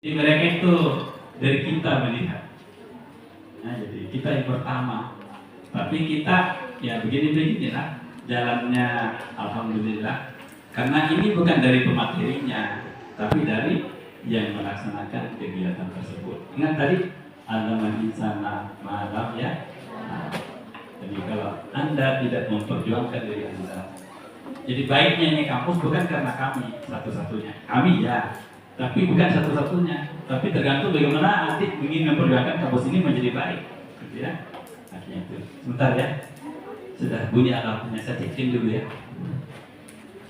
Jadi mereka itu dari kita melihat. Nah, jadi kita yang pertama. Tapi kita ya begini-begini lah jalannya, alhamdulillah. Karena ini bukan dari pematerinya, tapi dari yang melaksanakan kegiatan tersebut. Ingat tadi alaman insana malam ya. Nah, jadi kalau Anda tidak memperjuangkan diri Anda, jadi baiknya ini kampus bukan karena kami satu-satunya. Kami ya, tapi bukan satu-satunya. Tapi tergantung bagaimana nanti ingin memperjuangkan kampus ini menjadi baik, gitu ya. Akhirnya itu. Sebentar ya. Sudah bunyi alarmnya, saya cekin dulu ya.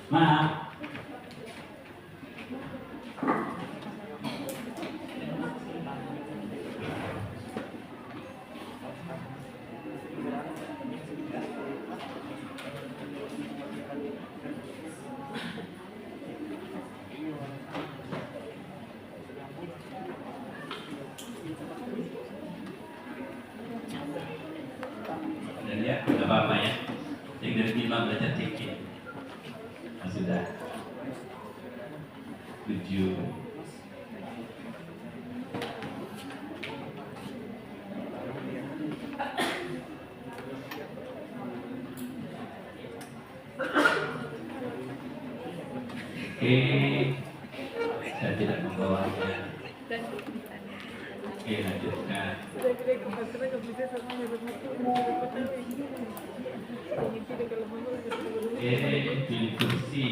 Maaf. Dan ya, tidak apa-apa ya. Yang dari Bima belajar cekin. Nah, sudah 7. Oke, saya tidak membawanya. Oke, lanjutkan. Oke, pilih kursi.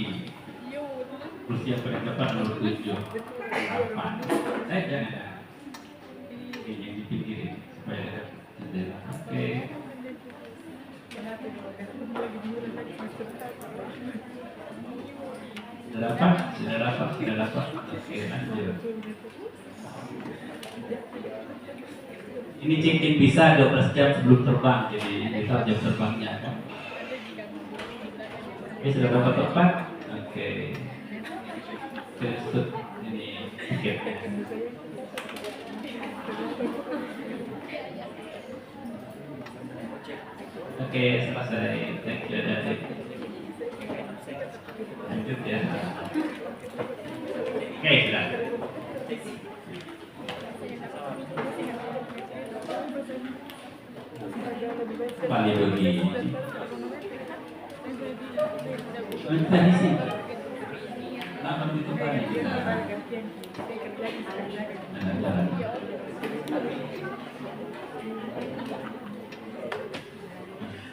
Kursi yang paling depan nomor 7. 8. Jangan. Oke, yang dipikirin supaya ada jendela. Oke. Sudah dapat. Oke, lanjut. Ini check-in bisa 12 jam sebelum terbang, jadi kita jam terbangnya kan. Oke, sudah dapat tempat. Oke. Terus ini tiketnya. Oke, selesai. Thank you, Dadik. Lanjut ya. Oke, sudah. Paling begini. Tadi sih. Lama itu paling kita. Jalan.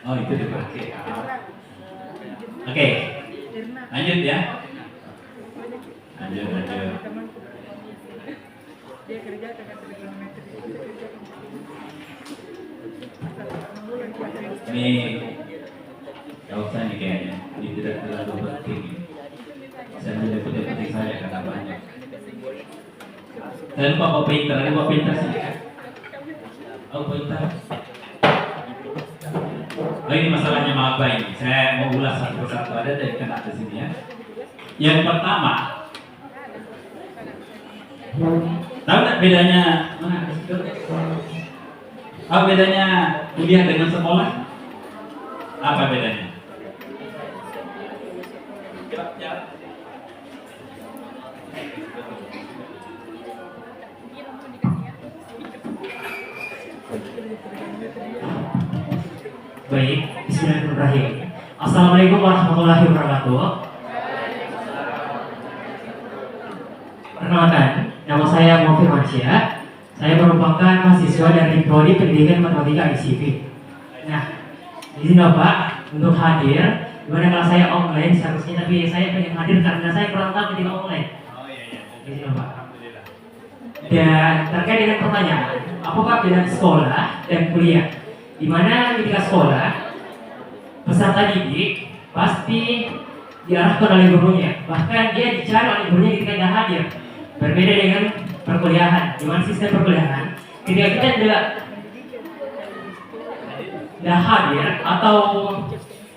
Oh, itu dipakai. Oke. Lanjut ya. Lanjut. Ini gak usah nih kayaknya. Ini tidak terlalu penting. Saya tidak penting saya kata banyak. Saya lupa bawa printer. Ada bawa printer sih. Oh, printer. Oh, ini masalahnya maba ini. Saya mau ulas satu persatu, ada dari kena di sini ya. Yang pertama, tahu nggak bedanya? Apa bedanya kuliah dengan sekolah? Apa bedanya? Baik, bismillahirrahmanirrahim. Assalamualaikum warahmatullahi wabarakatuh. Perkenalkan, nama saya Muhammad Firmansyah. Saya merupakan mahasiswa dari Prodi Pendidikan Matematika ICV. Nah, izin Bapak untuk hadir. Gimana kalau saya online seharusnya, tapi saya pengen hadir karena saya kurang tahu ketika online. Oh iya. Izin Bapak. Alhamdulillah. Dan terkait dengan pertanyaan, apakah beda sekolah dan kuliah? Di mana ketika sekolah, peserta didik pasti diarahkan oleh gurunya, bahkan dia dicari oleh gurunya ketika tidak hadir. Berbeda dengan perkuliahan, di mana sistem perkuliahan ketika kita tidak hadir atau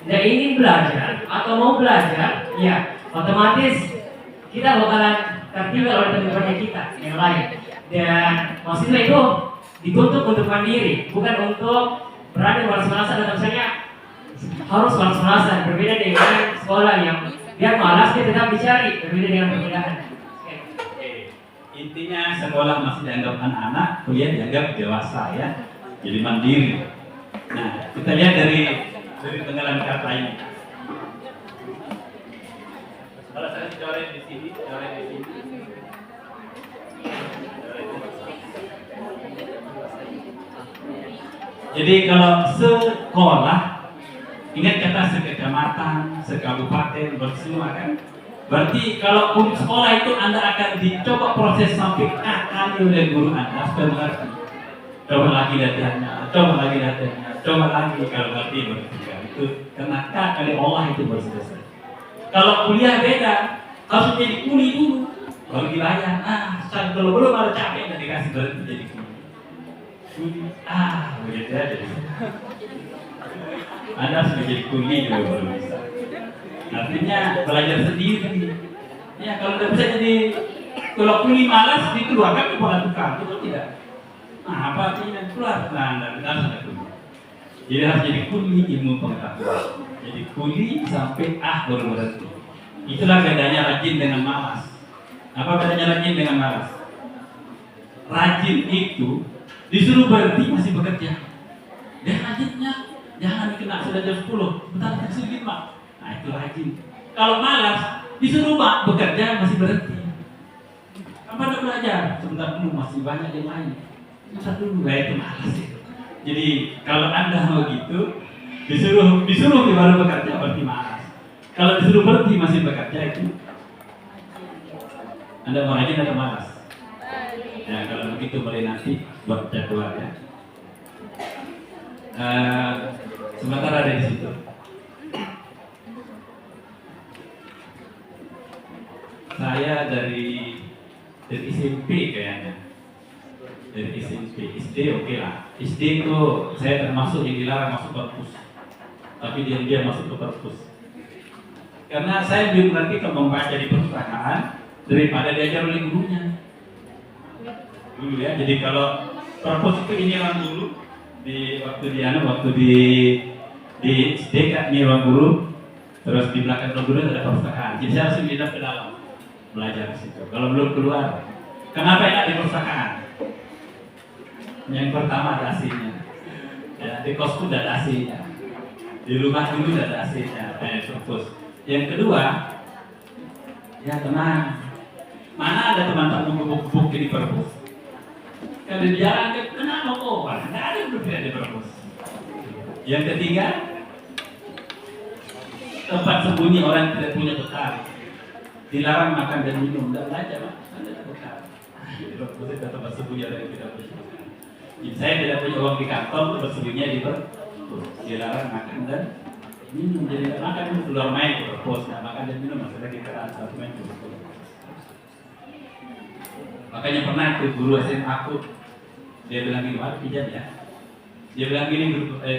tidak ingin belajar atau mau belajar, ya otomatis kita bakalan tertinggal oleh teman-teman kita yang lain. Dan mahasiswa itu dituntut untuk mandiri, bukan untuk berada malas-malasan atau misalnya harus malas-malasan. Berbeda dengan sekolah yang dia malas dia tetap dicari, berbeda dengan perkuliahan. Intinya sekolah masih dianggap anak-anak, kuliah dianggap dewasa ya, jadi mandiri. Nah, kita lihat dari penggalan kata ini. Kalau saya coret di sini, coret di sini. Jadi kalau sekolah, ingat kata sekecamatan, sekabupaten, bersemua kan? Berarti kalau untuk sekolah itu Anda akan dicoba proses sampai kali oleh guru Anda supaya mengerti. Coba lagi latihannya, coba lagi latihannya, coba lagi kalau ngerti bertiga itu karena kali Allah itu baru selesai. Kalau kuliah beda, harus jadi kuli dulu, baru dibayar. Kalau belum ada capek dan dikasih berhenti jadi kuli. Begitu aja. Anda harus menjadi kuli juga baru bisa. Artinya belajar sendiri. Ya kalau tidak bisa jadi, kalau kuli malas dikeluarkan kepada tukang itu tidak. Apa artinya keluar? Anda harus ada kuli. Jadi harus jadi kuli ilmu pengetahuan. Jadi kuli sampai baru berhenti. Itulah bedanya rajin dengan malas. Apa bedanya rajin dengan malas? Rajin itu disuruh berhenti masih bekerja. Dia rajinnya jangan kena sudah jam 10, bentar kasih 5. Nah itu rajin. Kalau malas disuruh bekerja masih berhenti. Apa anda belajar? Sebentar dulu masih banyak yang lain. Sebentar dulu, itu malas itu. Jadi kalau anda mau gitu disuruh baru bekerja berarti malas. Kalau disuruh berhenti masih bekerja itu anda mau rajin atau malas? Ya kalau begitu boleh nanti buat jadwal ya. Sementara ada di situ. Saya dari SMP kayaknya. Dari SMP, SD oke lah. SD itu saya termasuk yang dilarang masuk perpus. Tapi dia masuk ke perpus. Karena saya lebih mengerti kalau membaca di perpustakaan daripada diajar oleh gurunya. Dulu ya, jadi kalau perpus itu ini orang dulu waktu di SD kan ini ruang guru, terus di belakang ruang guru ada perpustakaan. Jadi saya harus pindah ke dalam belajar di situ. Kalau belum keluar, kenapa enak di perpustakaan? Yang pertama ada AC-nya. Ya, di kosku ada AC-nya. Di rumah dulu ada AC-nya. Perpus. Yang kedua, ya tenang. Mana ada teman tak buku-buku di perpus? Kalau jarang kenapa kok? Tidak ada yang berbeda di perpus. Yang ketiga, tempat sembunyi orang tidak punya bekal. Dilarang makan dan minum, tidak belajar, Anda tidak bekal. Jadi perpus itu tempat sembunyi orang yang tidak punya bekal. Jadi saya tidak punya uang di kantor, bersembunyi di perpus. Dilarang makan dan minum. Jadi tidak makan itu keluar main di perpus, tidak makan dan minum maksudnya kita satu main di perpus. Makanya pernah itu guru SMA aku, dia bilang gini, pijat ya. Dia bilang gini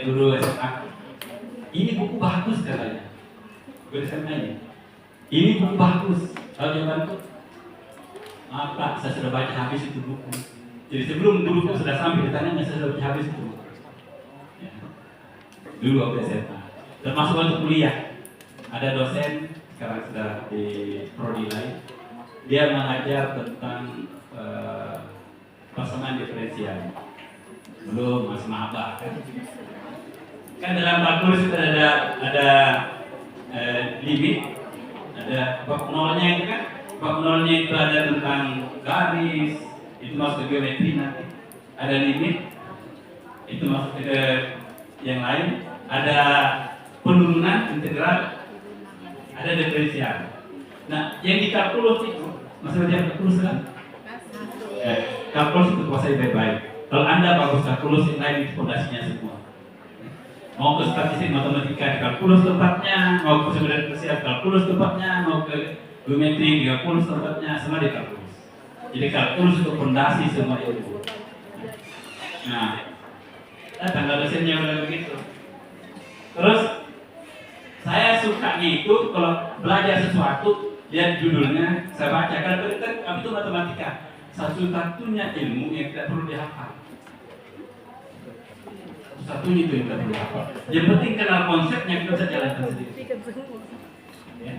guru SMA aku, ini buku bagus katanya. Guru SMA ini buku bagus. Kalau jawabanku, maaf Pak, saya sudah baca habis itu buku. Jadi sebelum buku sudah sampai di tangannya, saya sudah baca habis itu buku. Ya. Dulu waktu SMA, termasuk waktu kuliah. Ada dosen sekarang sudah di prodi lain. Dia mengajar tentang pasangan diferensial. Belum mas maba kan dalam kalkulus itu ada limit, ada bab nolnya itu kan. Bab nolnya itu ada tentang garis, itu masuk ke geometri nanti. Ada limit, itu masuk ke yang lain. Ada penurunan integral, ada diferensial. Nah, yang di kalkulus itu masih belajar kalkulus kan? Kalkulus itu kuasai baik-baik. Kalau Anda bagus kalkulus, yang lain itu fondasinya semua. Mau ke statistik matematika di kalkulus tempatnya, mau ke sebenarnya persiap kalkulus tempatnya, mau ke geometri di kalkulus tempatnya, semua di kalkulus. Jadi kalkulus itu fondasi semua ilmu. Nah, tanggal dosennya udah begitu. Terus saya sukanya itu kalau belajar sesuatu, lihat judulnya, saya baca. Kalau kami itu matematika, satu-satunya ilmu yang tidak perlu dihafal. Satunya itu yang tidak perlu dihafal. Yang penting kenal konsepnya, kita bisa jalankan sendiri. Ya.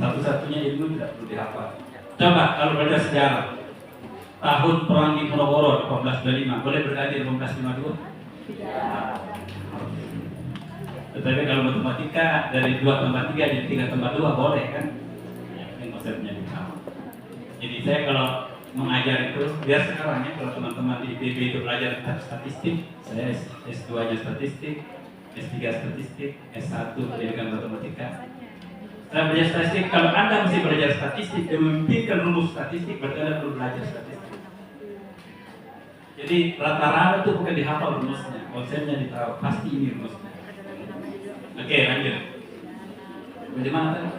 Satu-satunya ilmu tidak perlu dihafal. Coba kalau belajar sejarah, tahun perang di Ponorogo 1825, boleh berganti 1852? Tetapi kalau matematika dari 2 tambah 3 jadi 3 tambah 2 boleh kan? Yang konsepnya sama. Jadi saya kalau mengajar itu, biar sekarang ya kalau teman-teman di IPB itu belajar statistik, saya S2-nya statistik, S3 statistik, S1 pendidikan matematika. Saya belajar statistik, kalau Anda mesti belajar statistik dan memikirkan rumus statistik, berarti Anda perlu belajar statistik. Jadi rata-rata itu bukan dihafal rumusnya, konsepnya ditahu, pasti ini rumusnya. Oke, lanjut. Bagaimana tadi?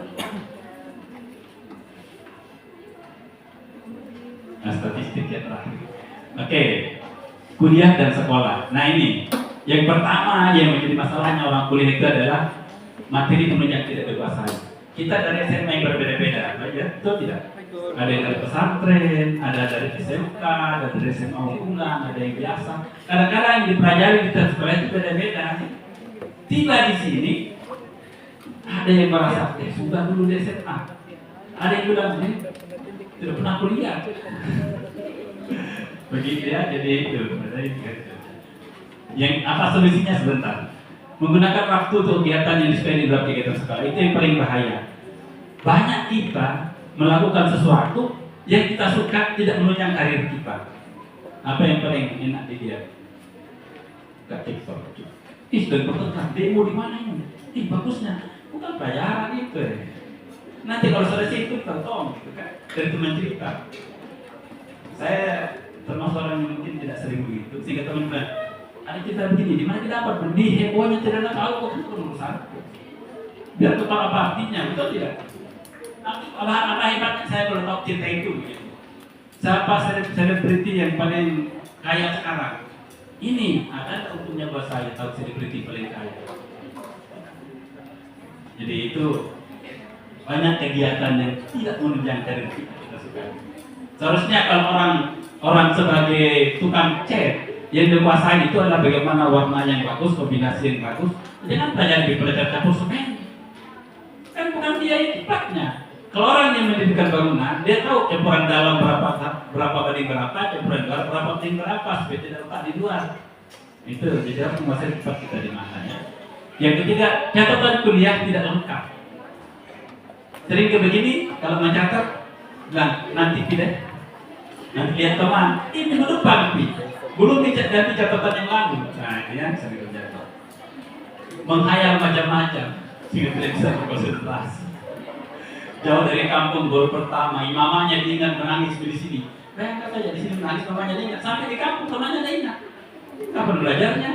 Nah, statistik ya terakhir. Oke, kuliah dan sekolah. Nah ini, yang pertama yang menjadi masalahnya orang kuliah itu adalah materi penunjang tidak dikuasai. Kita dari SMA yang berbeda-beda, ya, betul tidak? Ada yang dari pesantren, ada dari SMK, ada dari SMA unggulan, ada yang biasa. Kadang-kadang yang dipelajari di sekolah itu beda-beda. Tiba di sini, ada yang merasa, sudah dulu di SMA. Ada yang bilang, tidak pernah kuliah. Begitu ya, jadi itu. Yang apa solusinya sebentar? Menggunakan waktu untuk kegiatan yang disukai di dalam kegiatan sekolah, itu yang paling bahaya. Banyak kita melakukan sesuatu yang kita suka tidak menunjang karir kita. Apa yang paling enak di dia? Gak TikTok. Dan pertanyaan demo di mana ini? Bagusnya, bukan bayaran itu. Nanti kalau selesai itu tonton, gitu kan? Dari teman cerita. Saya termasuk orang yang mungkin tidak sering begitu. Sehingga teman bilang, ada kita begini, di mana kita dapat di hebohnya tidak tahu kok itu urusan. Biar kepala apa artinya, betul tidak? Apa hebatnya saya kalau tahu cerita itu? Gitu. Siapa selebriti yang paling kaya sekarang? Ini ada untungnya buat saya tahu selebriti paling kaya. Jadi itu banyak kegiatan yang tidak menunjang karir kita suka. Seharusnya kalau orang sebagai tukang cat yang dikuasai itu adalah bagaimana warnanya yang bagus, kombinasi yang bagus. Jangan belajar campur semen. Kan bukan dia yang tempatnya. Kalau orang yang mendirikan bangunan, dia tahu campuran dalam berapa banding berapa, campuran luar berapa banding berapa, supaya tidak letak di luar. Itu jadi harus menguasai tempat kita di mana ya. Yang ketiga, catatan kuliah tidak lengkap. Sering ke begini, kalau mencatat, bilang nanti tidak, nanti lihat teman, ini minggu depan, belum ganti catatan yang lalu. Nah, ini yang sering terjadi. Menghayal macam-macam, sehingga tidak bisa berkonsentrasi. Jauh dari kampung baru pertama, mamanya diingat menangis di sini. Bayangkan saja di sini menangis, mamanya diingat. Sampai di kampung, mamanya diingat. Kapan belajarnya?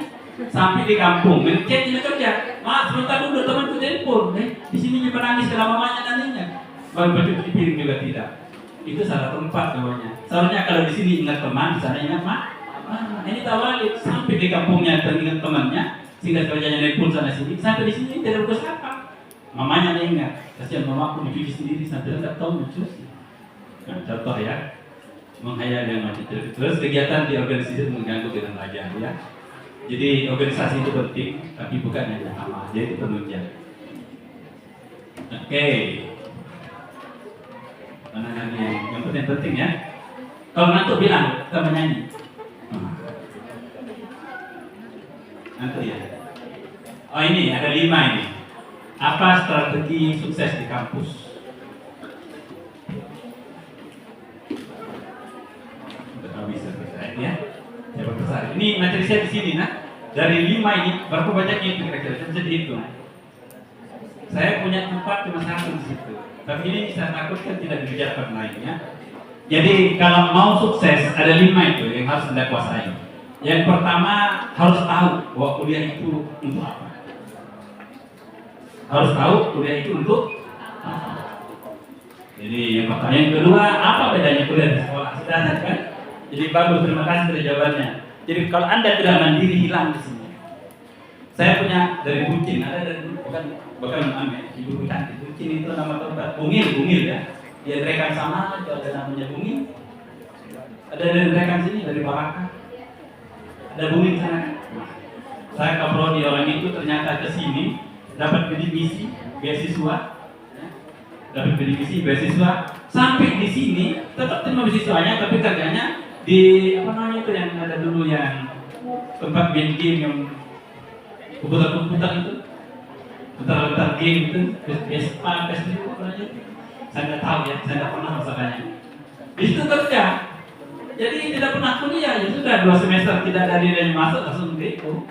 Sampai di kampung, mencet ini kerja. Mas, sebentar dulu temanku telepon. Di sini menangis karena mamanya dan ingat. Baru bercuci piring juga tidak. Itu salah tempat namanya. Seharusnya kalau di sini ingat teman, di sana ingat mak. Ini tawalik sampai di kampungnya teringat temannya, sehingga kerjanya telepon sana sini. Sampai di sini tidak berkata. Mamanya ada ingat, kasihan mamaku mencuci sendiri sampai tidak tahu mencuci. Nah, contoh ya, menghayal yang macam itu. Terus kegiatan di organisasi mengganggu dengan belajar ya. Jadi organisasi itu penting, tapi bukan hanya sama, jadi itu penunjang. Oke, mana lagi yang penting ya? Kalau ngantuk bilang, kita menyanyi. Ngantuk ya. Oh ini ada 5 ini. Apa strategi sukses di kampus? Sudah bisa selesai ya. Saya besar. Ini materi saya di sini, nah. Dari 5 ini, berapa banyaknya itu kira-kira? Saya bisa dihitung. Saya punya tempat cuma 1 di situ. Tapi ini saya takutkan tidak dibicarakan lainnya. Jadi kalau mau sukses ada 5 itu yang harus Anda kuasai. Yang pertama harus tahu bahwa kuliah itu untuk apa. Harus tahu kuliah itu untuk apa. Jadi yang pertama, yang kedua apa bedanya kuliah di sekolah? Sudah kan? Jadi bagus, terima kasih dari jawabannya. Jadi kalau Anda tidak mandiri hilang di sini. Saya punya dari Bucin, ada dari bukan aneh, Ibu Cantik. Bucin itu nama tempat Bungil ya. Dia rekan sama, ada namanya Bungil. Ada dari rekan sini dari Baraka. Ada Bungil sana. Saya kaprodi orang itu ternyata ke sini dapat bidik misi beasiswa, Sampai di sini tetap terima beasiswanya, tapi kerjanya di apa namanya itu yang ada dulu yang tempat game-game yang komputer-komputer itu, komputer game itu, Vespa, itu apa aja? Saya nggak tahu ya, saya nggak pernah masalahnya. Di situ kerja, jadi tidak pernah kuliah, ya sudah 2 semester tidak ada nilai masuk langsung gitu.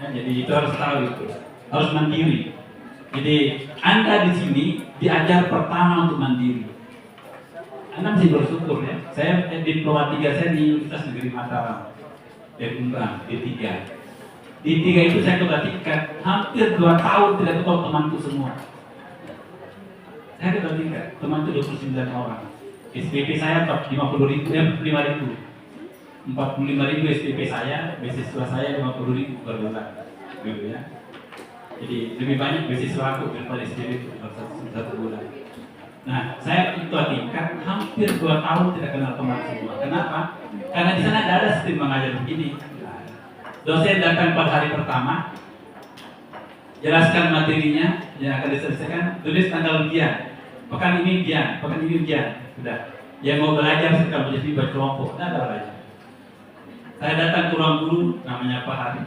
Nah, jadi itu harus tahu itu, harus mandiri. Jadi Anda di sini diajar pertama untuk mandiri. Anda mesti bersyukur ya. Saya diploma 3 saya di Universitas Negeri Mataram, D3. D3 itu saya kebatikkan hampir 2 tahun tidak ketemu temanku semua. Saya kebatikkan teman itu 29 orang. SPP saya 50.000, 5.000. 45.000 SPP saya, beasiswa saya 50.000 per bulan. Gitu ya. Jadi lebih banyak beasiswa aku daripada SPP itu satu bulan. Nah, saya itu tingkat hampir 2 tahun tidak kenal teman semua. Kenapa? Karena di sana tidak ada sistem mengajar begini. Dosen datang pada hari pertama, jelaskan materinya yang akan diselesaikan, tulis tanggal ujian. Pekan ini ujian, pekan ini ujian. Sudah. Yang mau belajar sekarang menjadi berkelompok, tidak ada belajar. Saya datang ke ruang guru, namanya Pak Hari.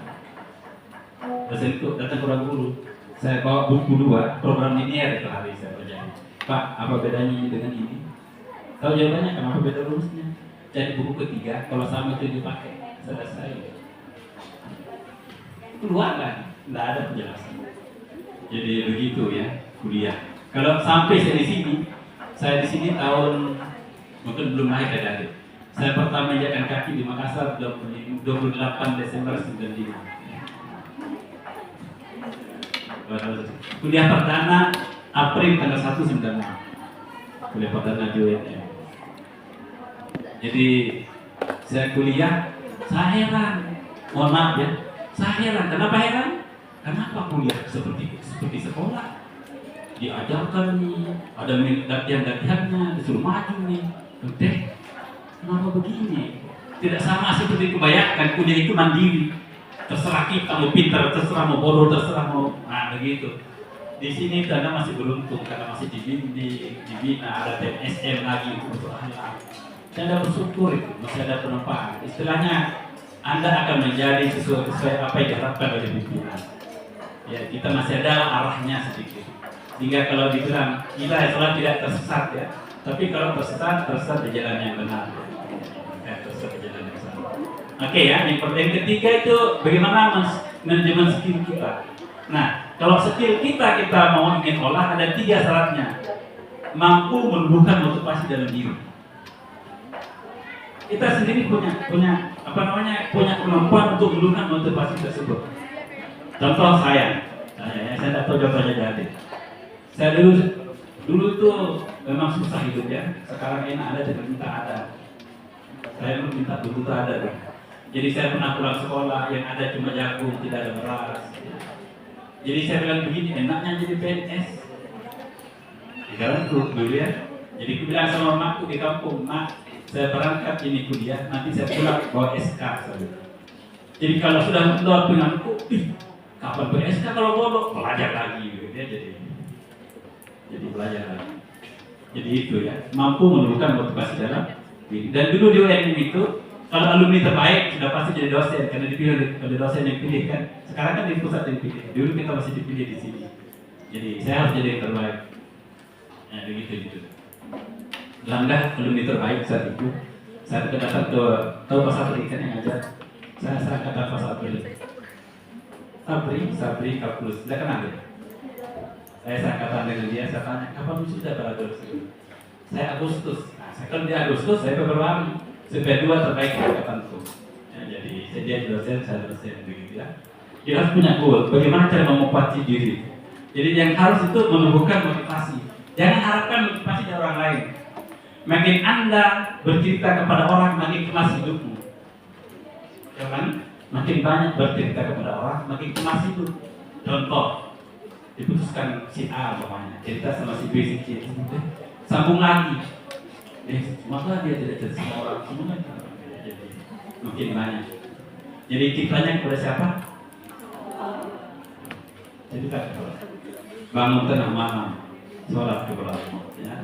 Dosen itu datang ke ruang guru. Saya bawa buku 2, program linear itu hari saya pelajari. Pak, apa bedanya ini dengan ini? Tahu jawabannya, kenapa beda rumusnya? Jadi buku ketiga, kalau sama itu dipakai, selesai. Keluar kan? Tidak ada penjelasan. Jadi begitu ya, kuliah. Kalau sampai saya di sini tahun mungkin belum lahir dari. Saya pertama injakan kaki di Makassar 28 Desember 95. Kuliah perdana April tanggal 1 96. Kuliah perdana di UNM. Jadi saya kuliah, saya heran. Mohon maaf ya, saya heran. Kenapa heran? Kenapa kuliah seperti sekolah? Diajarkan nih, ada latihan-latihannya, disuruh maju nih. Kenapa begini? Tidak sama seperti kebanyakan kuliah itu mandiri. Terserah kita mau pintar, terserah mau bodoh, terserah mau, nah begitu. Di sini Anda masih beruntung karena masih dibimbing, dibina, ada TNSM lagi untuk anak. Anda bersyukur itu, masih ada penempaan. Istilahnya Anda akan menjadi sesuai apa yang diharapkan oleh pimpinan. Ya, kita masih ada arahnya sedikit. Sehingga kalau dibilang kita Islam tidak tersesat ya, tapi kalau tersesat di jalan yang benar. Tersesat di jalan yang salah. Oke ya, yang ketiga itu bagaimana manajemen skill kita. Nah, kalau skill kita mau ingin olah ada 3 syaratnya. Mampu menumbuhkan motivasi dalam diri. Kita sendiri punya kemampuan untuk menumbuhkan motivasi tersebut. Contoh saya tidak tahu contohnya jadi. Saya dulu itu memang susah hidup ya. Sekarang enak ada, tidak minta ada. Saya minta dulu tak ada. Jadi saya pernah pulang sekolah yang ada cuma jagung, tidak ada beras. Jadi saya bilang begini, enaknya jadi PNS. Sekarang dulu ya. Jadi aku bilang sama makku di kampung, Mak, saya berangkat ini kuliah, nanti saya pulang bawa SK. Jadi kalau sudah keluar denganku, kapan PSK kalau bodoh? Belajar lagi gitu ya, jadi belajar lagi. Jadi itu ya, mampu menumbuhkan motivasi dalam diri. Dan dulu di UNM itu, kalau alumni terbaik sudah pasti jadi dosen karena dipilih oleh dosen yang pilih kan. Sekarang kan di pusat yang pilih. Dulu kita masih dipilih di sini. Jadi saya harus jadi yang terbaik. Ya begitu gitu. Alhamdulillah alumni terbaik saat itu. Saya datang ke tahu Pak Sabri kan yang ngajar. Saya kata Pak Sabri kalkulus. Tidak kenal ya? Saya kata dengan dia, saya tanya, kapan sudah belajar? Saya Agustus. Nah, kalau di Agustus saya Februari. Supaya 2 terbaik di angkatanku. Ya, jadi dia dosen, saya dosen begitu ya. Dia harus punya goal. Bagaimana cara memotivasi diri? Jadi yang harus itu menumbuhkan motivasi. Jangan harapkan motivasi dari orang lain. Makin Anda bercerita kepada orang, makin kemas hidupmu. Jangan makin banyak bercerita kepada orang, makin kemas hidup. Contoh, diputuskan si A umpamanya, cerita sama si B, si C, sambung lagi. Maka dia tidak jadi sama orang semuanya. Jadi makin banyak. Jadi ceritanya kepada siapa? Cerita kepada bangun tengah malam, sholat kepada Allah. Ya.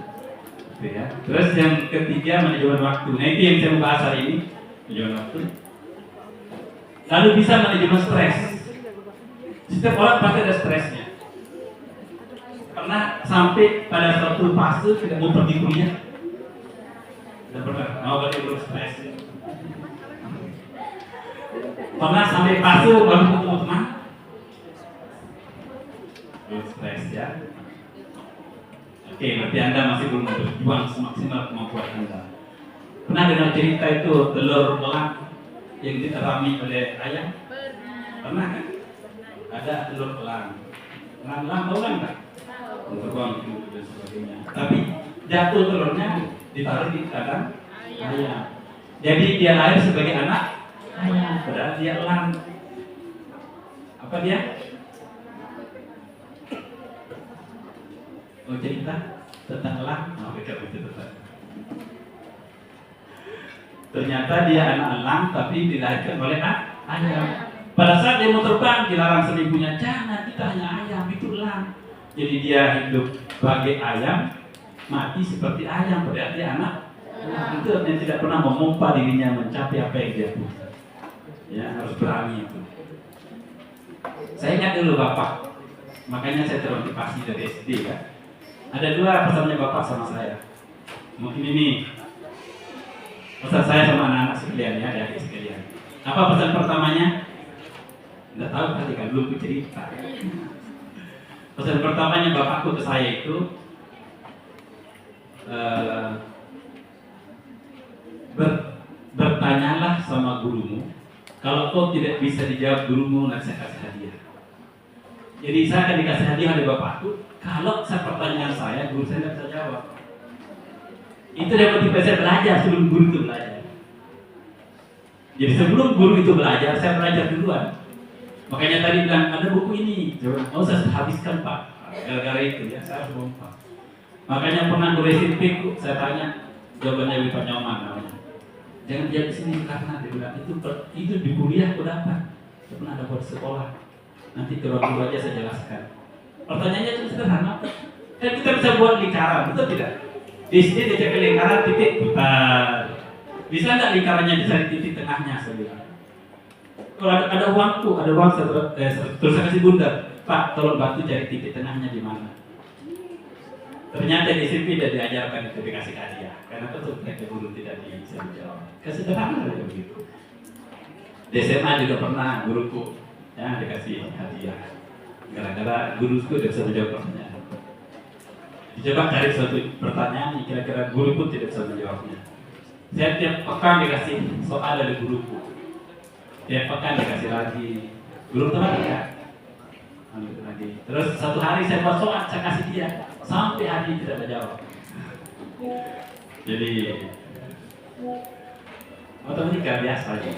Gitu ya. Terus yang ketiga manajemen waktu. Nah itu yang saya mau bahas hari ini, manajemen waktu. Lalu bisa manajemen stres. Setiap orang pasti ada stresnya. Pernah sampai pada suatu fase tidak mau pergi kuliah? Tidak pernah. Mau berarti belum stres. Pernah sampai fase baru ketemu teman? Belum stres ya. Oke, berarti Anda masih belum berjuang semaksimal kemampuan Anda. Pernah dengar cerita itu telur elang yang diterami oleh ayam? Pernah kan? Ada telur elang. Elang tahu kan tak? Terbang itu dan sebagainya. Tapi jatuh telurnya ditaruh di kandang ayam. Jadi dia lahir sebagai anak ayam. Padahal dia elang. Apa dia? Oh cerita tentang elang. Oh kita itu tentang. Ternyata dia anak elang tapi dilahirkan oleh ayam. Pada saat dia mau terbang dilarang sama ibunya, jangan, kita hanya ayam, itu elang. Jadi dia hidup sebagai ayam, mati seperti ayam, padahal dia anak. Itu yang tidak pernah memompa dirinya mencapai apa yang dia punya. Ya harus berani itu. Saya ingat dulu Bapak, makanya saya termotivasi dari SD ya. Ada dua pesannya Bapak sama saya. Mungkin ini pesan saya sama anak-anak sekalian ya, adik sekalian. Apa pesan pertamanya? Nggak tahu kali kan, belum cerita. Pesan pertamanya bapakku ke saya itu bertanyalah sama gurumu. Kalau kau tidak bisa dijawab gurumu, nanti saya kasih hadiah. Jadi saya akan dikasih hadiah oleh bapakku. Kalau pertanyaan saya, guru saya tidak bisa jawab. Itu yang motivasi saya belajar sebelum guru itu belajar. Jadi sebelum guru itu belajar, saya belajar duluan. Makanya tadi bilang ada buku ini, oh saya habiskan Pak. Gara-gara itu ya saya harus lupa. Makanya pernah guru SMP saya tanya jawabannya Pak Nyoman namanya. Jangan jadi sini karena dia bilang itu di kuliah aku dapat. Saya pernah dapat sekolah. Nanti ke ruang guru aja saya jelaskan. Pertanyaannya itu sederhana. Kan kita bisa buat lingkaran, betul tidak? Di sini dia cek lingkaran titik putar. Bisa nggak lingkarannya bisa di titik tengahnya saya bilang. Kalau ada uangku, ada uang terus saya kasih bundar, Pak, tolong bantu cari titik tengahnya di mana. Ternyata di SMP tidak diajarkan itu, dikasih hadiah, karena betul mereka guru tidak bisa menjawab. Kesederhanaan begitu. Di SMA juga pernah guruku, ya dikasih hadiah, gara-gara guruku tidak bisa menjawab pertanyaan. Dicoba cari suatu pertanyaan, kira-kira guruku tidak bisa menjawabnya. Saya tiap pekan dikasih soal dari guruku. Tiap pekan dikasih lagi, belum teman ya, lagi. Terus satu hari saya buat soal, saya kasih dia, sampai hari tidak menjawab. Jadi matematika biasa aja.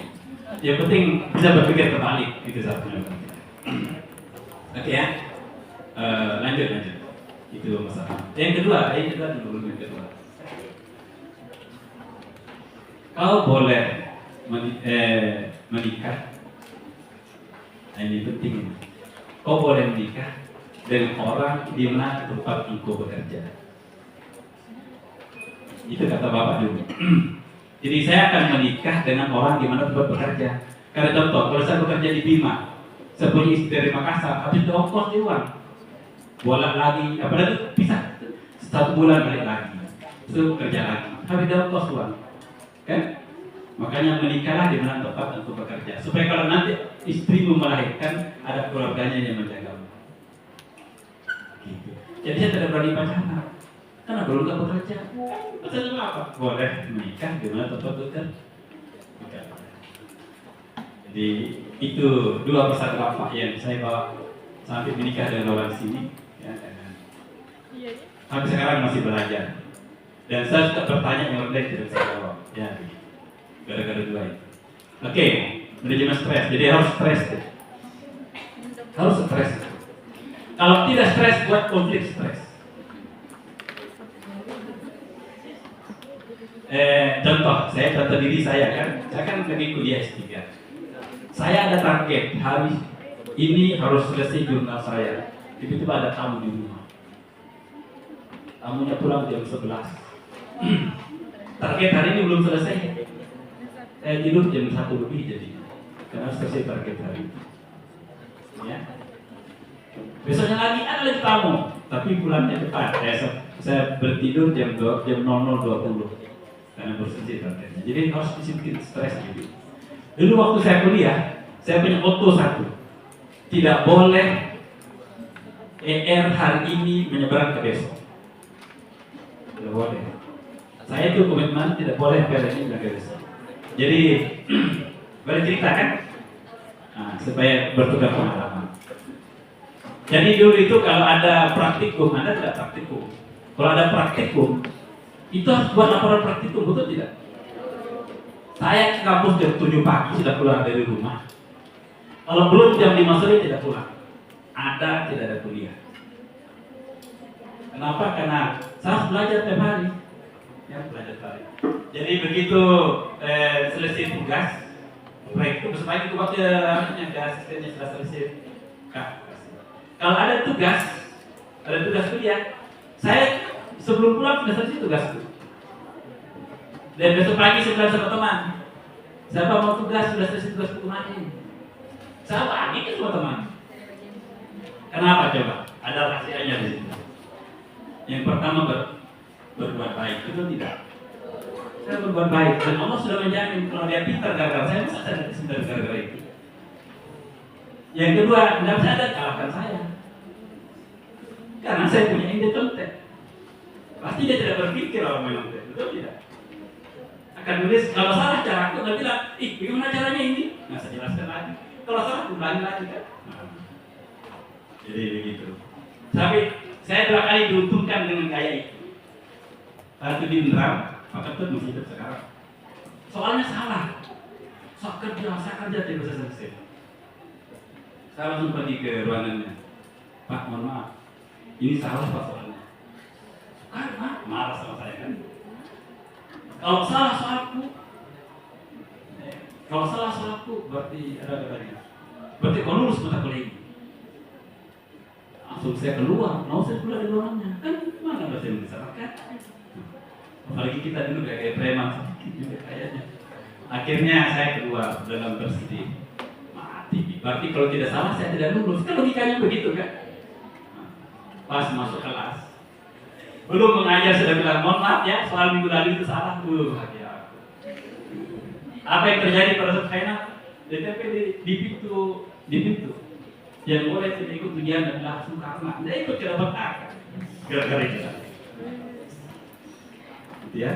Yang penting bisa berpikir terbalik, itu satunya. Oke ya, lanjut. Itu masalah. Yang kedua dulu yang kedua. Kau boleh menikah, nah, ini penting. Kau boleh menikah dengan orang di mana tempat engkau bekerja. Itu kata bapak dulu. Jadi saya akan menikah dengan orang di mana tempat bekerja. Karena contoh, kalau saya bekerja di Bima, saya punya istri dari Makassar, habis itu ongkos di uang, bolak lagi, apalagi bisa 1 bulan balik lagi, itu kerja lagi, habis itu ongkos uang, kan? Makanya menikahlah di mana tempat untuk bekerja, supaya kalau nanti istrimu melahirkan ada keluarganya yang menjagamu. Gitu. Jadi saya tidak berani pacaran, karena belum tak bekerja. Maksudnya apa? Boleh menikah di mana tempat bekerja. Jadi itu 2 pesan bapak yang saya bawa sampai menikah dengan orang sini. Ya, sampai sekarang masih belajar. Dan saya suka bertanya yang lain tidak bisa jawab. Ya. Gara-gara 2 itu. Oke, manajemen stres. Jadi harus stres. Harus stres. Kalau tidak stres, buat konflik stres. Contoh diri saya kan. Saya kan lagi kuliah S3. Saya ada target hari ini harus selesai jurnal saya. Tiba-tiba ada tamu di rumah. Tamunya pulang jam 11. target hari ini belum selesai. Saya tidur jam 1 lebih jadi, karena harus selesai target hari ini. Ya. Besoknya lagi ada lagi tamu, tapi bulannya cepat. Saya bertidur jam 00.20 karena baru selesai targetnya. Jadi harus disiplin, stres gitu. Dulu waktu saya kuliah, saya punya motto satu, tidak boleh ER hari ini menyeberang ke besok. Tidak boleh. Saya itu komitmen tidak boleh hari ini menyeberang ke besok. Jadi boleh cerita kan? Nah, supaya bertukar pengalaman. Jadi dulu itu kalau ada praktikum, Anda tidak praktikum. Kalau ada praktikum, itu harus buat laporan praktikum, betul tidak? Saya ke kampus jam 7 pagi sudah keluar dari rumah. Kalau belum jam 5 sore tidak pulang. Tidak ada kuliah. Kenapa? Karena saya harus belajar tiap hari. Ya, belajar tiap hari. Jadi begitu selesai tugas, proyek itu besok pagi waktu ke asistennya sudah selesai. Kalau ada tugas kuliah, saya sebelum pulang sudah selesai tugasku. Dan besok pagi saya bilang sama teman, siapa mau tugas sudah selesai tugasku kemarin. Saya bagi ke semua teman. Kenapa coba? Ada rahasianya di situ. Yang pertama berbuat baik, itu tidak. Saya berbuat baik dan Allah sudah menjamin kalau dia pintar gara-gara saya, masa saya tidak pintar gara-gara itu. Yang kedua, tidak saya ada kalahkan saya. Karena saya punya ide content. Pasti dia tidak berpikir orang menyontek, betul tidak? Akan nulis, kalau salah caraku, dia bilang, gimana caranya ini? Nah, saya jelaskan lagi. Kalau salah, ulangi lagi kan? Nah, jadi begitu. Tapi saya 2 kali diuntungkan dengan gaya itu. Satu di Indram, maka itu masih hidup sekarang. Soalnya salah. Saya kerja tidak bisa selesai. Saya langsung pergi ke ruangannya. Pak, mohon maaf. Ini salah Pak soalnya. Karena marah sama saya kan. Kalau salah soalku, berarti ada katanya. Berarti kau lulus mata kuliah ini. Langsung saya keluar, mau saya keluar dari ruangannya. Kan mana bahasa Indonesia kan? Apalagi kita dulu kayak preman sedikit juga kayaknya. Akhirnya saya keluar dalam bersedih. Mati. Berarti kalau tidak salah saya tidak lulus. Kan logikanya begitu kan? Pas masuk kelas, belum mengajar sudah bilang mohon maaf ya soal minggu lalu itu salah dulu. Apa yang terjadi pada saat final? DTP di pintu. Yang boleh tidak ikut ujian dan langsung karena tidak ikut tidak dapat A. Gara-gara itu. Gitu ya.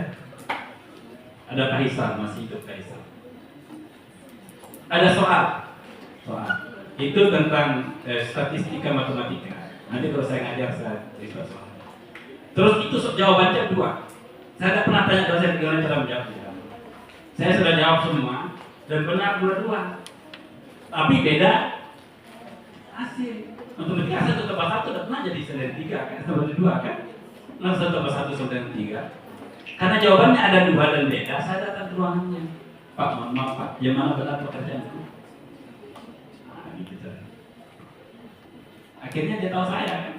Ada Kaisar, masih hidup Kaisar. Ada soal. Itu tentang statistika matematika. Nanti kalau saya ngajar saya isbat soal. Terus itu jawabannya 2. Saya tidak pernah tanya dosen gimana cara menjawabnya. Saya sudah jawab semua dan benar 2. Tapi beda hasil. Matematika 1 tambah 1 tidak pernah jadi 9/3 kan? Tambah 2 kan? 1 tambah 1 9/3. Karena jawabannya ada 2 dan beda, saya datang ke ruangannya. Pak, mohon maaf Pak, yang mana benar pekerjaanku? Nah, gitu. Akhirnya dia tahu saya kan,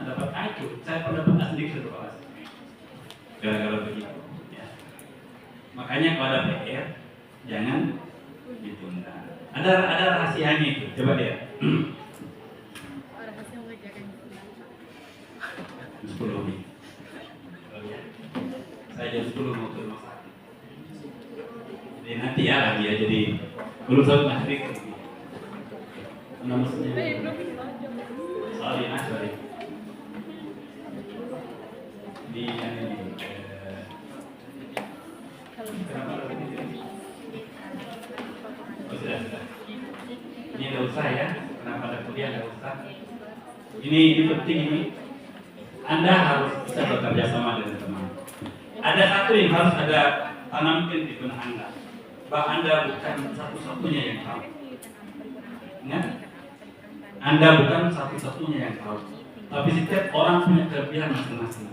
dapat IQ. Saya pernah sedikit satu kelas. Gara-gara begitu. Ya. Makanya kalau ada PR, jangan ditunda. Ada rahasianya itu. Coba dia. 10 menit. Saya jam 10 mau ke rumah sakit. Jadi nanti ya lagi ya. Jadi belum satu hari. Mana maksudnya? Sorry. Di sudah. Ini ada usaha ya. Kenapa ada kuliah ada usaha? Ini penting ini. Anda harus bisa bekerja sama dengan teman. Ada satu yang harus ada tanamkan di benak Anda. Bahwa Anda bukan satu-satunya yang tahu. Ingat? Anda bukan satu-satunya yang tahu. Tapi setiap orang punya kelebihan masing-masing.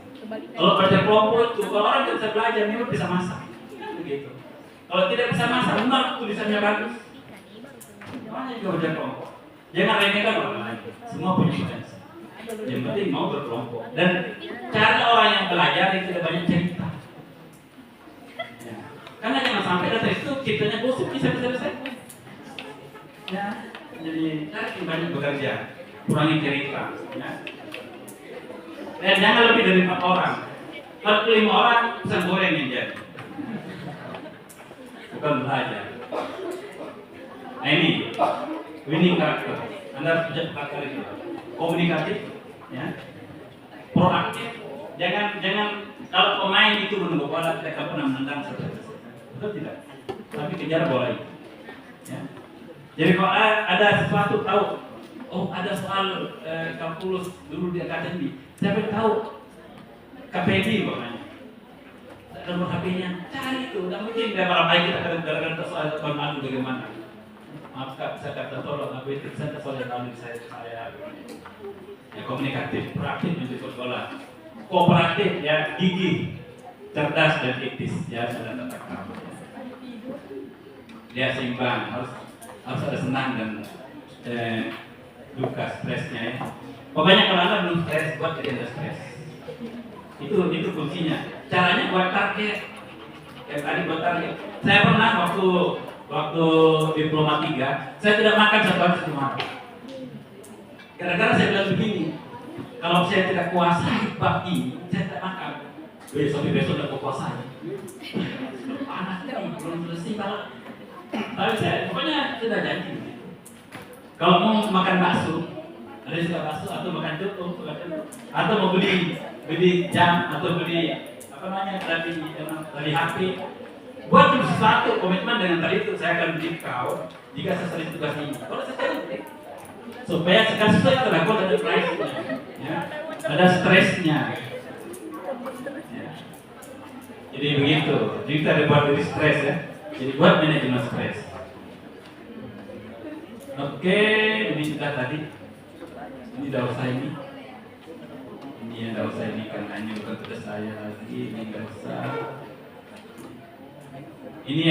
Kalau kerja kelompok itu, kalau orang tidak bisa belajar, dia bisa masak. Kan begitu. Kalau tidak bisa masak, benar tulisannya bagus. Makanya juga kerja kelompok. Jangan remehkan orang lain. Semua punya potensi. Yang penting mau berkelompok. Dan cara orang yang belajar yang tidak banyak cerita. Karena jangan sampai data itu kitanya gosip bisa selesai. Ya, jadi cari banyak bekerja, kurangi cerita. Ya. Dan jangan lebih dari 4 orang. Kalau 5 orang, pisang goreng yang jadi. Bukan belajar. Nah ini, winning karakter. Anda harus bisa karakter itu. Komunikatif, ya. Proaktif. Jangan kalau pemain itu menunggu bola tidak pernah menendang selesai. Betul tidak? Tapi kejar bola itu. Ya. Jadi kalau ada sesuatu tahu, oh ada soal kalkulus dulu di akademi, siapa yang tahu KPD pokoknya. Nomor HP-nya, cari itu. Tidak mungkin dia malam hari kita akan soal tahun lalu bagaimana. Maaf kak, saya kata tolong aku itu saya soal yang lalu saya ya komunikatif, proaktif menjemput bola, kooperatif ya gigih, cerdas dan etis ya sudah tetap. Dia seimbang, harus ada senang dan duka stresnya ya. Pokoknya kalau anda belum stres, buat jadi anda stres. Itu kuncinya. Caranya buat target. Kayak tadi buat target. Saya pernah waktu diploma 3, saya tidak makan 1 hari 1 malam. Gara-gara saya bilang begini, kalau saya tidak kuasai bab ini, saya tidak makan. Besok sudah kuasai. Panas nih, belum selesai kalau. Tapi saya pokoknya sudah janji. Kalau mau makan bakso, ada yang suka bakso atau makan coto, atau mau beli jam atau beli apa namanya dari HP, buat dulu sesuatu komitmen dengan tadi itu saya akan beli kau jika selesai tugas ini. Kalau saya beli supaya sekali sesuai terlakukan ada pricenya, ya, ada stresnya. Ya. Jadi begitu. Jadi kita ada buat diri stres ya. Jadi buat manajemen stres. Oke, ini sudah tadi. Ini dah usah ini. Ini yang dah usah ini karena ini bukan tugas saya lagi. Ini dah usah. Ini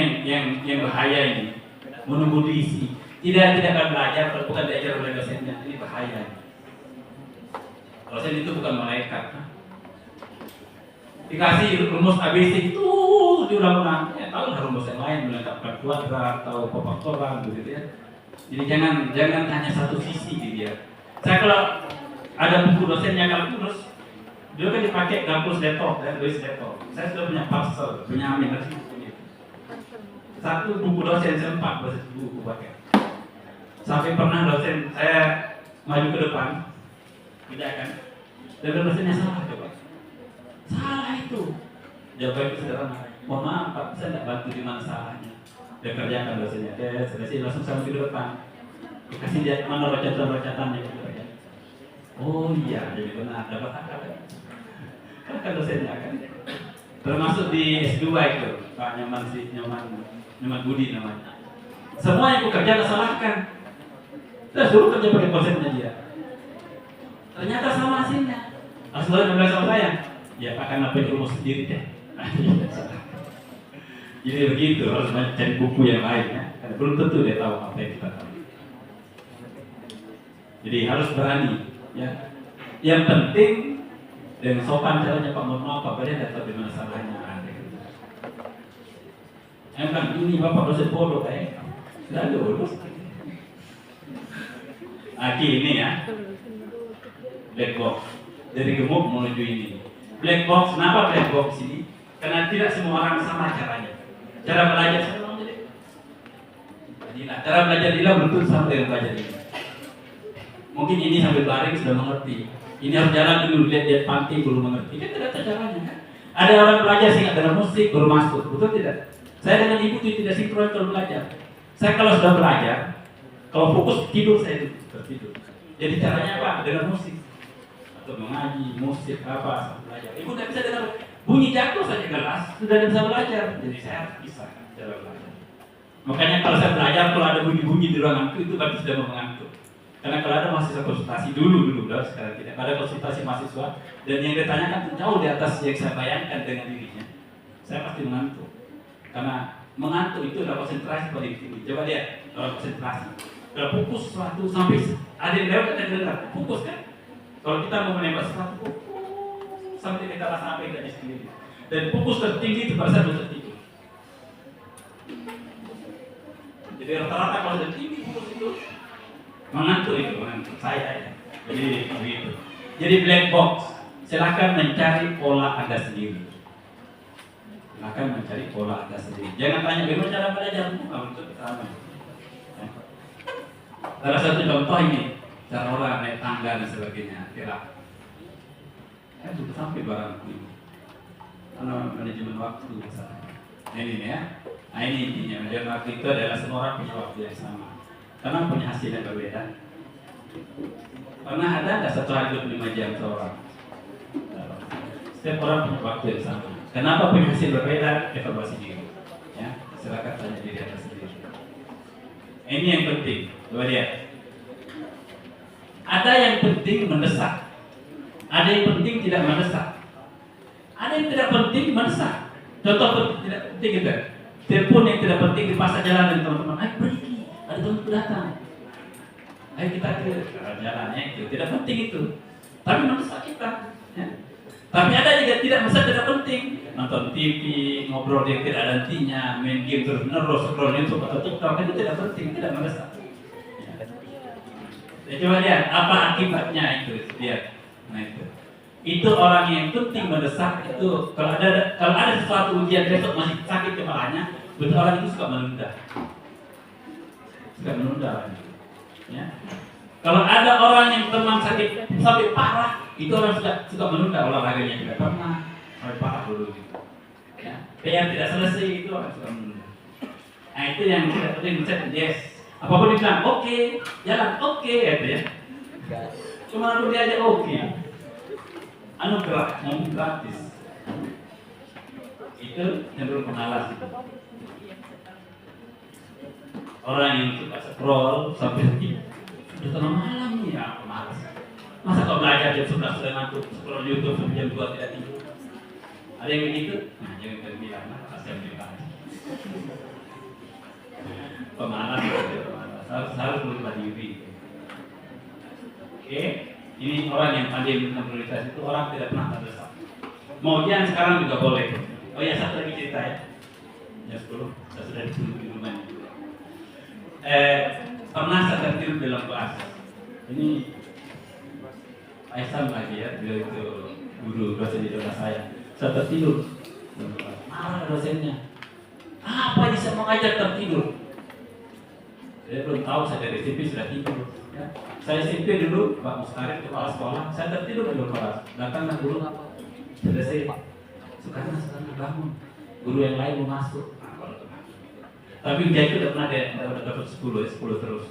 yang bahaya ini. Menunggu diisi. Tidak akan belajar kalau bukan diajar oleh dosennya. Ini bahaya. Dosen itu bukan malaikat. Dikasih rumus ABC itu diulang-ulang. Ya, tahu rumus yang lain melengkapkan kuadrat atau pemfaktoran begitu ya. Jadi jangan hanya satu sisi gitu ya. Saya kalau ada buku dosennya kalkulus, dia kan dipakai kalkulus Detok dan Louis Detok. Saya sudah punya parcel, punya aminasi buku itu. Satu buku dosen saya 4 buku pakai. Sampai pernah dosen saya maju ke depan, tidak kan? Dan dosennya salah coba. Salah itu. Jawaban itu sederhana. Mohon maaf Pak, saya tidak bantu di mana salahnya. Dia kerjakan dosennya. Dia selesai langsung sama ke depan. Dikasih dia mana rocatan-rocatannya gitu ya. Oh iya, jadi benar dapat akal. Kan dosennya kan. Termasuk di S2 itu, Pak Nyoman Budi namanya. Semua yang bekerja kesalahkan. Saya suruh kerja pakai konsepnya dia. Ternyata sama hasilnya. Asal bilang sama saya, ya Pak kan apa rumus sendiri deh. Jadi begitu, harus cari buku yang lain ya. Karena belum tentu dia tahu apa yang kita tahu. Jadi harus berani ya. Yang penting dengan sopan caranya Pak, mohon maaf Pak, dia tidak tahu di mana salahnya. Yang kan ini Bapak dosen bodoh kayak tidak lulus. Ini ya. Black box. Dari gemuk menuju ini. Black box, kenapa black box ini? Karena tidak semua orang sama caranya. Cara belajar sama jadi. Cara belajar dia betul sama dengan belajar ini. Mungkin ini sambil baring sudah mengerti. Ini harus jalan dulu, lihat panti belum mengerti. Kan tidak ada caranya kan? Ada orang belajar sih dengan musik baru masuk, betul tidak? Saya dengan ibu itu tidak sinkron kalau belajar. Saya kalau sudah belajar, kalau fokus tidur saya tertidur. Jadi caranya apa? Dengan musik atau mengaji, musik apa belajar. Ibu tidak bisa dengar bunyi jatuh saja gelas, sudah tidak bisa belajar. Jadi saya harus bisa cara belajar. Makanya kalau saya belajar, kalau ada bunyi-bunyi di ruangan itu berarti sudah mau mengantuk. Karena kalau ada mahasiswa konsultasi dulu, sekarang tidak. Ada konsultasi mahasiswa dan yang ditanyakan jauh di atas yang saya bayangkan dengan dirinya. Saya pasti mengantuk. Karena mengantuk itu adalah konsentrasi paling tinggi. Coba lihat kalau konsentrasi. Kalau fokus sesuatu sampai ada yang lewat kita dengar, fokus kan? Kalau kita mau menembak sesuatu, fokus sampai kita rasa apa yang tidak sendiri. Dan fokus tertinggi itu pada saat tertidur. Jadi rata-rata kalau sudah tinggi kurus itu mengantuk saya ya. Jadi begitu. Jadi black box, silakan mencari pola Anda sendiri. Silakan mencari pola Anda sendiri. Jangan tanya bagaimana cara belajar, bukan itu sama. Salah satu contoh ini, cara orang naik tangga dan sebagainya, kira. Sudah sampai barang ini. Karena manajemen waktu misalnya. Ini ya. Nah ini intinya, manajemen waktu itu adalah semua orang punya waktu yang sama. Karena punya hasil yang berbeda. Pernah ada nggak satu hari 25 jam seorang? Setiap orang punya waktu yang sama. Kenapa punya hasil berbeda? Evaluasi diri. Ya, silakan tanya diri Anda sendiri. Ini yang penting. Coba lihat. Ada yang penting mendesak. Ada yang penting tidak mendesak. Ada yang tidak penting mendesak. Contoh tidak penting gitu. Telepon yang tidak penting di pasar jalan dengan teman-teman. Ayo pergi, ada teman datang. Ayo kita ke jalannya itu tidak penting itu. Tapi mendesak kita. Ya. Tapi ada juga tidak mendesak tidak penting. Nonton TV, ngobrol yang tidak ada intinya, main game terus menerus, scroll YouTube atau TikTok itu tidak penting, tidak mendesak. Ya, coba lihat apa akibatnya itu, lihat. Nah itu orang yang penting mendesak itu kalau ada sesuatu ujian besok masih sakit kepalanya, betul orang itu suka menunda. Ya. Kalau ada orang yang teman sakit sampai parah, itu orang suka menunda olahraganya tidak pernah sampai parah dulu. Ya. PR tidak selesai itu orang suka menunda. Nah itu yang tidak penting mencet yes. Apapun dibilang oke, jalan oke, gitu ya. Cuma aku diajak oke. Anugerah, ngomong gratis. Itu cenderung pengalas. Orang yang suka scroll sampai sudah tengah malam ya, malas. Masa kau belajar jam 11 sudah ngantuk, scroll YouTube sampai jam 2 tidak tidur? Ada yang begitu? Nah, jangan bilang, kasihan kita. Pemalas, harus berubah diri. Oke, ini orang yang pandai tentang prioritas itu orang tidak pernah terdesak. Mau ujian sekarang juga boleh. Oh ya, satu lagi cerita ya. Jam 10, saya sudah disuruh di rumah. Pernah saya tertidur di dalam kelas. Ini Aisyah lagi ya, beliau itu guru dosen di kelas saya. Saya tertidur. Marah dosennya. Apa ini saya mengajar tertidur? Dia belum tahu saya dari SMP sudah tidur. Ya. Saya SMP dulu, Pak Mustarik kepala sekolah, saya tertidur di kelas. Datanglah guru, selesai. Sekarang bangun. Guru yang lain mau masuk. Tapi dia itu tidak pernah dapat 10 terus.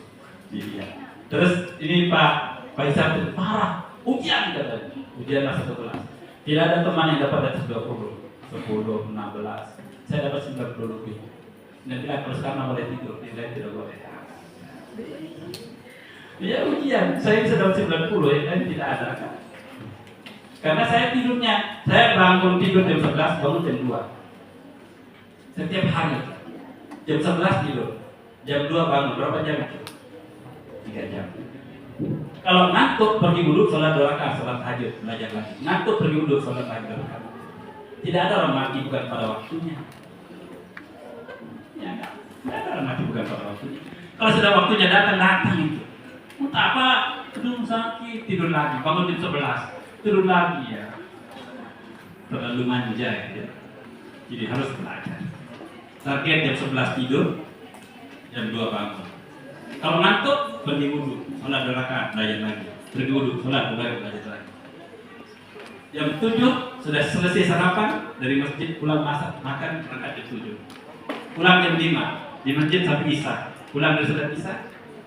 Iya. Terus ini Pak Faisal itu parah, ujian katanya. Ujian masuk ke kelas. Tidak ada teman yang dapat atas 20, 10, 16. Saya dapat 90 lebih. Dan bilang kalau sekarang boleh tidur, tidak boleh. Ya ujian, saya bisa dapat 90 ya, kan tidak ada kan? Karena saya tidurnya, saya bangun tidur jam 11, bangun jam 2. Setiap hari. Jam 11 tidur, jam 2 bangun, berapa jam itu? 3 jam. Kalau ngantuk pergi wudhu, sholat 2 rakaat, sholat tahajud, belajar lagi. Ngantuk pergi wudhu, sholat tahajud. Tidak ada orang mati bukan pada waktunya. Ya enggak, tidak ada orang mati bukan pada waktunya. Kalau sudah waktunya datang itu. Entah apa, aduh sakit, tidur lagi, bangun jam 11, tidur lagi ya. Terlalu manja ya. Jadi harus belajar. Target jam 11 tidur, jam 2 bangun. Kalau ngantuk, pergi wudhu, sholat 2 rakaat, belajar lagi. Pergi wudhu, sholat 2 rakaat, belajar lagi. Jam 7 sudah selesai sarapan dari masjid, pulang masak, makan, berangkat jam 7. Pulang jam 5 di masjid sampai isya. Pulang dari sholat isya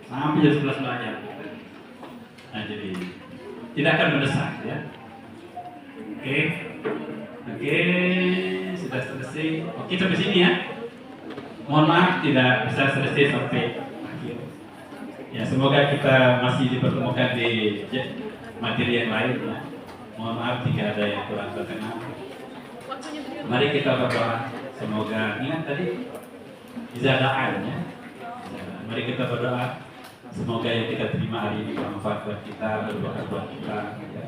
sampai jam 11 belajar. Nah jadi tidak akan mendesak ya. Oke, sudah selesai. Oke sampai sini ya. Mohon maaf tidak bisa selesai sampai akhir. Ya semoga kita masih dipertemukan di materi yang lain ya. Mohon maaf jika ada yang kurang berkenan. Mari kita berdoa. Semoga ingat tadi izadaan ya. Mari kita berdoa. Semoga yang kita terima hari ini bermanfaat buat kita, berberkah buat kita. Ya.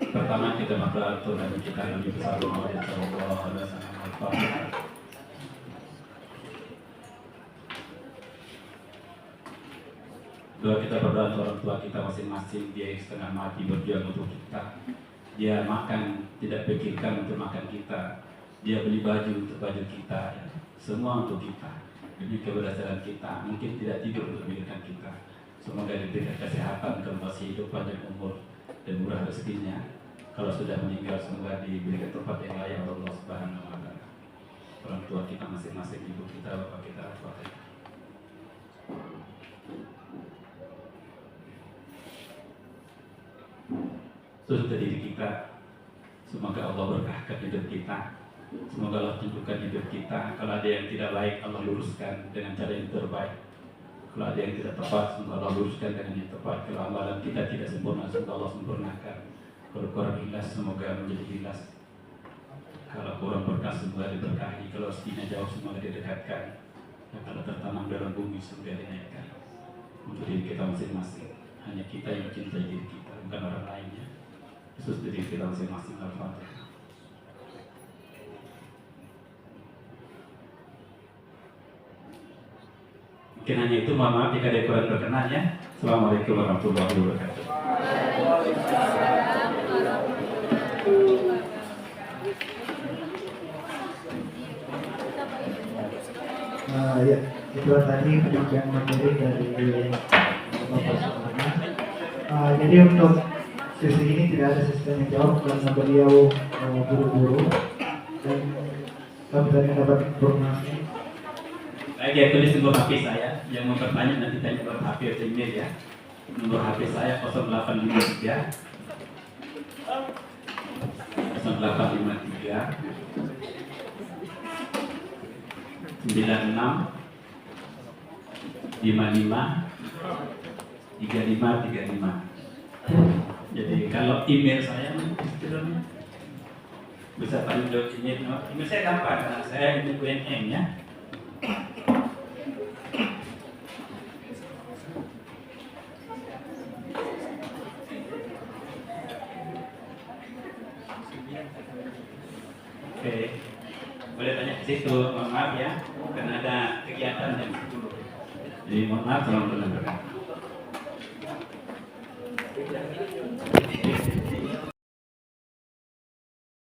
Pertama kita berdoa untuk Nabi kita Nabi besar Muhammad sallallahu alaihi wasallam. Doa kita berdoa untuk orang tua kita masing-masing, dia yang setengah mati berjuang untuk kita. Dia makan, tidak pikirkan untuk makan kita. Dia beli baju untuk baju kita, ya. Semua untuk kita. Demi keberhasilan kita, mungkin tidak tidur untuk memikirkan kita. Semoga diberikan kesehatan, kalau masih hidup, panjang umur, dan murah rezekinya. Kalau sudah meninggal, semoga diberikan tempat yang layak oleh Allah Subhanahu wa Ta'ala. Orang tua kita masing-masing, ibu kita, bapak kita, bapak kita. Sudah diri kita, semoga Allah berkahkan hidup kita. Semoga Allah tunjukkan hidup kita. Kalau ada yang tidak baik, Allah luruskan dengan cara yang terbaik. Kalau ada yang tidak tepat, semoga Allah luruskan dengan yang tepat. Kalau amalan kita tidak sempurna, semoga Allah sempurnakan. Kalau kurang ikhlas, semoga menjadi ikhlas. Kalau kurang berkah, semoga diberkahi. Kalau rezekinya jauh, semoga didekatkan. Dan kalau tertanam dalam bumi, semoga dinaikkan. Untuk diri kita masing-masing. Hanya kita yang mencintai diri kita, bukan orang lainnya. Khusus diri kita masing-masing. Al-Fatihah. Mungkin hanya itu, mohon maaf jika ada kurang berkenan ya. Assalamualaikum warahmatullahi wabarakatuh. Ya, itu tadi penyampaian materi dari Bapak Suparna. Jadi untuk sesi ini tidak ada sesi tanya jawab karena beliau buru-buru dan kami tadi dapat informasi. Baik, ya, tulis nomor HP saya. Yang mau bertanya nanti tanya nomor HP atau email ya. Nomor HP saya 0853 96 55 3535. Jadi kalau email saya bisa tanya lewat email. Email saya gampang karena saya ini UNM ya. Oke, boleh tanya ke situ. Mohon maaf ya, karena ada kegiatan jam 10. Jadi mohon maaf kalau belum berkenan.